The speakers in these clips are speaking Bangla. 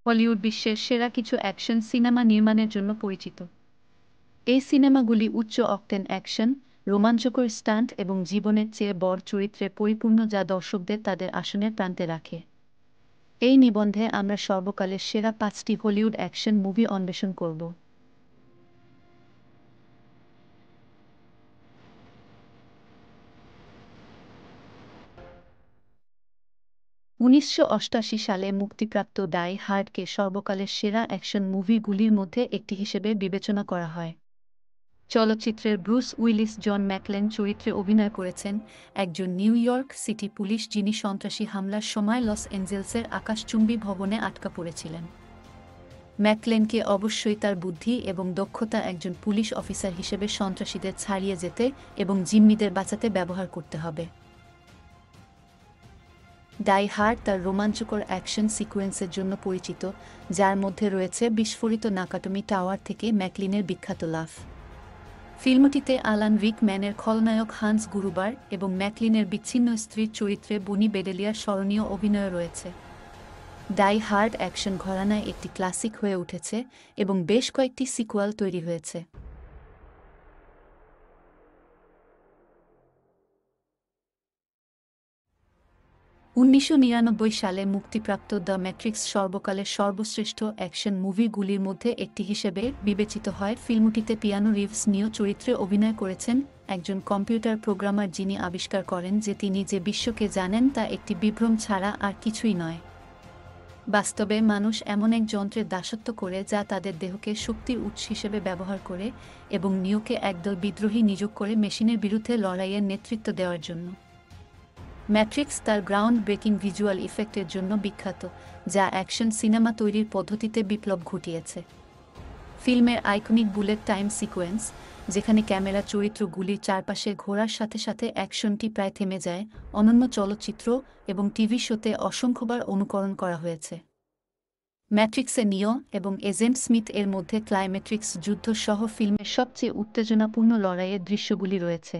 হলিউড বিশ্বের সেরা কিছু অ্যাকশন সিনেমা নির্মাণের জন্য পরিচিত। এই সিনেমাগুলি উচ্চ অকটেন অ্যাকশন, রোমাঞ্চকর স্টান্ট এবং জীবনের চেয়ে বড় চরিত্রে পরিপূর্ণ, যা দর্শকদের তাদের আসনের প্রান্তে রাখে। এই নিবন্ধে আমরা সর্বকালের সেরা ৫টি হলিউড অ্যাকশন মুভি অন্বেষণ করব। ১৯৮৮ সালে মুক্তিপ্রাপ্ত ডাই হার্ডকে সর্বকালের সেরা অ্যাকশন মুভিগুলির মধ্যে একটি হিসেবে বিবেচনা করা হয়। চলচ্চিত্রের ব্রুস উইলিস জন ম্যাকক্লেন চরিত্রে অভিনয় করেছেন একজন নিউ ইয়র্ক সিটি পুলিশ যিনি সন্ত্রাসী হামলার সময় লস অ্যাঞ্জেলসের আকাশচুম্বী ভবনে আটকা পড়েছিলেন। ম্যাকক্লেনকে অবশ্যই তার বুদ্ধি এবং দক্ষতা একজন পুলিশ অফিসার হিসেবে সন্ত্রাসীদের ছাড়িয়ে যেতে এবং জিম্মিদের বাঁচাতে ব্যবহার করতে হবে। ডাই হার্ড তার রোমাঞ্চকর অ্যাকশন সিকোয়েন্সের জন্য পরিচিত, যার মধ্যে রয়েছে বিস্ফোরিত নাকাটমি টাওয়ার থেকে ম্যাকলিনের বিখ্যাত লাফ। ফিল্মটিতে আলান রিকম্যানের খলনায়ক হান্স গুরুবার এবং ম্যাকলিনের বিচ্ছিন্ন স্ত্রীর চরিত্রে বনি বেডেলিয়ার স্মরণীয় অভিনয় রয়েছে। ডাই হার্ড অ্যাকশন ঘরানায় একটি ক্লাসিক হয়ে উঠেছে এবং বেশ কয়েকটি সিকুয়াল তৈরি হয়েছে। ১৯৯৯ সালে মুক্তিপ্রাপ্ত দ্য ম্যাট্রিক্স সর্বকালের সর্বশ্রেষ্ঠ অ্যাকশন মুভিগুলির মধ্যে একটি হিসেবে বিবেচিত হয়। ফিল্মটিতে পিয়ানো রিভস নিও চরিত্রে অভিনয় করেছেন একজন কম্পিউটার প্রোগ্রামার যিনি আবিষ্কার করেন যে তিনি যে বিশ্বকে জানেন তা একটি বিভ্রম ছাড়া আর কিছুই নয়। বাস্তবে মানুষ এমন এক যন্ত্রের দাসত্ব করে যা তাদের দেহকে শক্তির উৎস হিসেবে ব্যবহার করে, এবং নিওকে একদল বিদ্রোহী নিয়োগ করে মেশিনের বিরুদ্ধে লড়াইয়ের নেতৃত্ব দেওয়ার জন্য। ম্যাট্রিক্স তার গ্রাউন্ড ব্রেকিং ভিজুয়াল ইফেক্টের জন্য বিখ্যাত, যা অ্যাকশন সিনেমা তৈরির পদ্ধতিতে বিপ্লব ঘটিয়েছে। ফিল্মের আইকনিক বুলেট টাইম সিকোয়েন্স, যেখানে ক্যামেরা চরিত্রগুলির চারপাশে ঘোরার সাথে সাথে অ্যাকশনটি প্রায় থেমে যায়, অনন্য চলচ্চিত্র এবং টিভি শোতে অসংখ্যবার অনুকরণ করা হয়েছে। ম্যাট্রিক্সে নিও এবং এজেন্ট স্মিথ এর মধ্যে ক্লাইম্যাট্রিক্স যুদ্ধ সহ ফিল্মের সবচেয়ে উত্তেজনাপূর্ণ লড়াইয়ের দৃশ্যগুলি রয়েছে।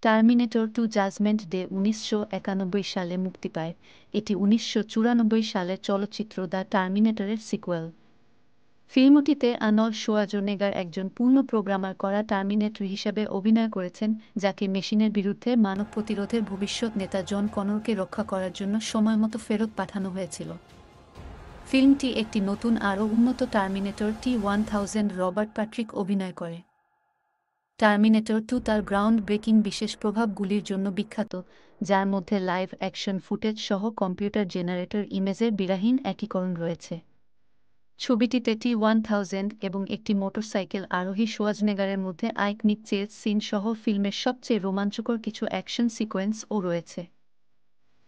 টার্মিনেটর 2 জাজমেন্ট ডে ১৯৯১ সালে মুক্তি পায়। এটি ১৯৯৪ সালের চলচ্চিত্র দ্য টার্মিনেটরের সিক্যুয়াল। ফিল্মটিতে আর্নল্ড শোয়ার্জনেগার একজন পূর্ণ প্রোগ্রামার করা টার্মিনেটর হিসেবে অভিনয় করেছেন, যাকে মেশিনের বিরুদ্ধে মানব প্রতিরোধের ভবিষ্যৎ নেতা জন কনরকে রক্ষা করার জন্য সময়মতো ফেরত পাঠানো হয়েছিল। ফিল্মটি একটি নতুন আরও উন্নত টার্মিনেটর T-1000 রবার্ট প্যাট্রিক অভিনয় করে। টার্মিনেটর 2 তার গ্রাউন্ড ব্রেকিং বিশেষ প্রভাবগুলির জন্য বিখ্যাত, যার মধ্যে লাইভ অ্যাকশন ফুটেজ সহ কম্পিউটার জেনারেটর ইমেজের বিরাহীন একীকরণ রয়েছে। ছবিটিতে T-1000 এবং একটি মোটরসাইকেল আরোহী শোয়ার্জনেগারের মধ্যে আইকনিক চেজ সিন সহ ফিল্মের সবচেয়ে রোমাঞ্চকর কিছু অ্যাকশন সিকোয়েন্সও রয়েছে।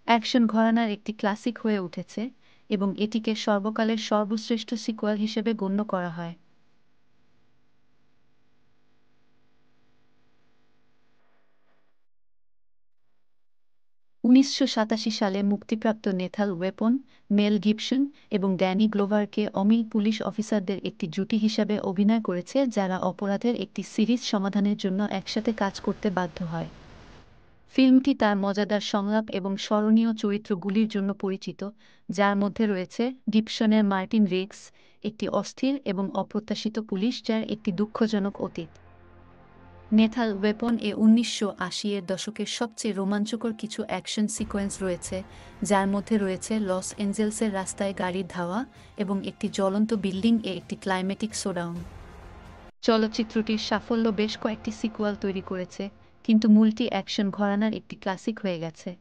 অ্যাকশন ঘরানার একটি ক্লাসিক হয়ে উঠেছে এবং এটিকে সর্বকালের সর্বশ্রেষ্ঠ সিক্যুয়াল হিসেবে গণ্য করা হয়। ১৯৮৭ সালে মুক্তিপ্রাপ্ত নেথাল ওয়েপন, মেল গিবসন এবং ড্যানি গ্লোভারকে অমিল পুলিশ অফিসারদের একটি জুটি হিসাবে অভিনয় করেছে যারা অপরাধের একটি সিরিজ সমাধানের জন্য একসাথে কাজ করতে বাধ্য হয়। ফিল্মটি তার মজাদার সংলাপ এবং স্মরণীয় চরিত্রগুলির জন্য পরিচিত, যার মধ্যে রয়েছে গিবসনের মার্টিন রিগস, একটি অস্থির এবং অপ্রত্যাশিত পুলিশ যার একটি দুঃখজনক অতীত। নেথাল ওয়েপন এ ১৯৮০ এর দশকের সবচেয়ে রোমাঞ্চকর কিছু অ্যাকশন সিকোয়েন্স রয়েছে, যার মধ্যে রয়েছে লস এঞ্জেলসের রাস্তায় গাড়ির ধাওয়া এবং একটি জ্বলন্ত বিল্ডিং এ একটি ক্লাইম্যাটিক শোডাউন। চলচ্চিত্রটির সাফল্য বেশ কয়েকটি সিকুয়াল তৈরি করেছে, কিন্তু মূলটি অ্যাকশন ঘরানার একটি ক্লাসিক হয়ে গেছে।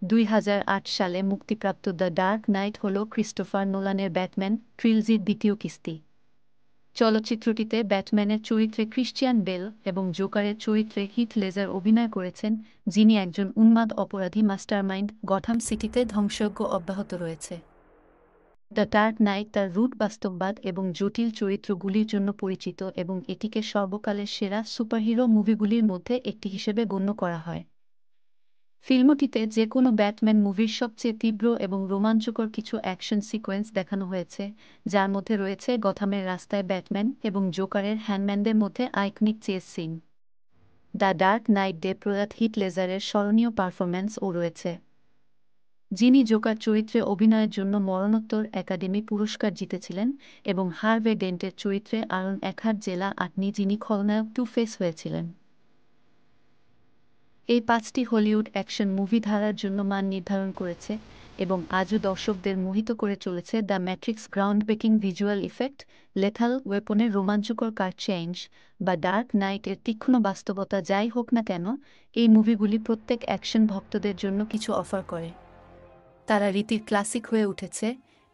২০০৮ সালে মুক্তিপ্রাপ্ত দ্য ডার্ক নাইট হল ক্রিস্টোফার নোলানের ব্যাটম্যান ট্রিলজির দ্বিতীয় কিস্তি। চলচ্চিত্রটিতে ব্যাটম্যানের চরিত্রে ক্রিশ্চিয়ান বেল এবং জোকারের চরিত্রে হিথ লেজার অভিনয় করেছেন, যিনি একজন উন্মাদ অপরাধী মাস্টারমাইন্ড। গথাম সিটিতে ধ্বংসযজ্ঞ অব্যাহত রয়েছে। দ্য ডার্ক নাইট তার রুট বাস্তববাদ এবং জটিল চরিত্রগুলির জন্য পরিচিত এবং এটিকে সর্বকালের সেরা সুপারহিরো মুভিগুলির মধ্যে একটি হিসেবে গণ্য করা হয়। ফিল্মটিতে যে কোনো ব্যাটম্যান মুভির সবচেয়ে তীব্র এবং রোমাঞ্চকর কিছু অ্যাকশন সিকোয়েন্স দেখানো হয়েছে, যার মধ্যে রয়েছে গথামের রাস্তায় ব্যাটম্যান এবং জোকারের হ্যাংম্যানদের মধ্যে iconic chase scene. The Dark নাইট-এ প্রয়াত হিথ লেজারের স্মরণীয় পারফরম্যান্সও রয়েছে, যিনি জোকার চরিত্রে অভিনয়ের জন্য মরণোত্তর একাডেমি পুরস্কার জিতেছিলেন, এবং হার্ভে ডেন্টের চরিত্রে আরন এখার্ট জেলা আটনি, যিনি খলনায়ক টু-ফেস হয়েছিলেন। এই ৫টি হলিউড অ্যাকশন মুভি ধারার জন্য মান নির্ধারণ করেছে এবং আজও দর্শকদের মোহিত করে চলেছে। The Matrix ground breaking visual effect, Lethal ওয়েপনের রোমাঞ্চকর কার চেঞ্জ বা ডার্ক নাইট-এর তীক্ষ্ণ বাস্তবতা যাই হোক না কেন, এই মুভিগুলি প্রত্যেক অ্যাকশন ভক্তদের জন্য কিছু অফার করে। তারা রীতির ক্লাসিক হয়ে উঠেছে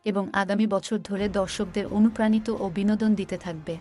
এবং আগামী বছর ধরে দর্শকদের অনুপ্রাণিত ও বিনোদন দিতে থাকবে।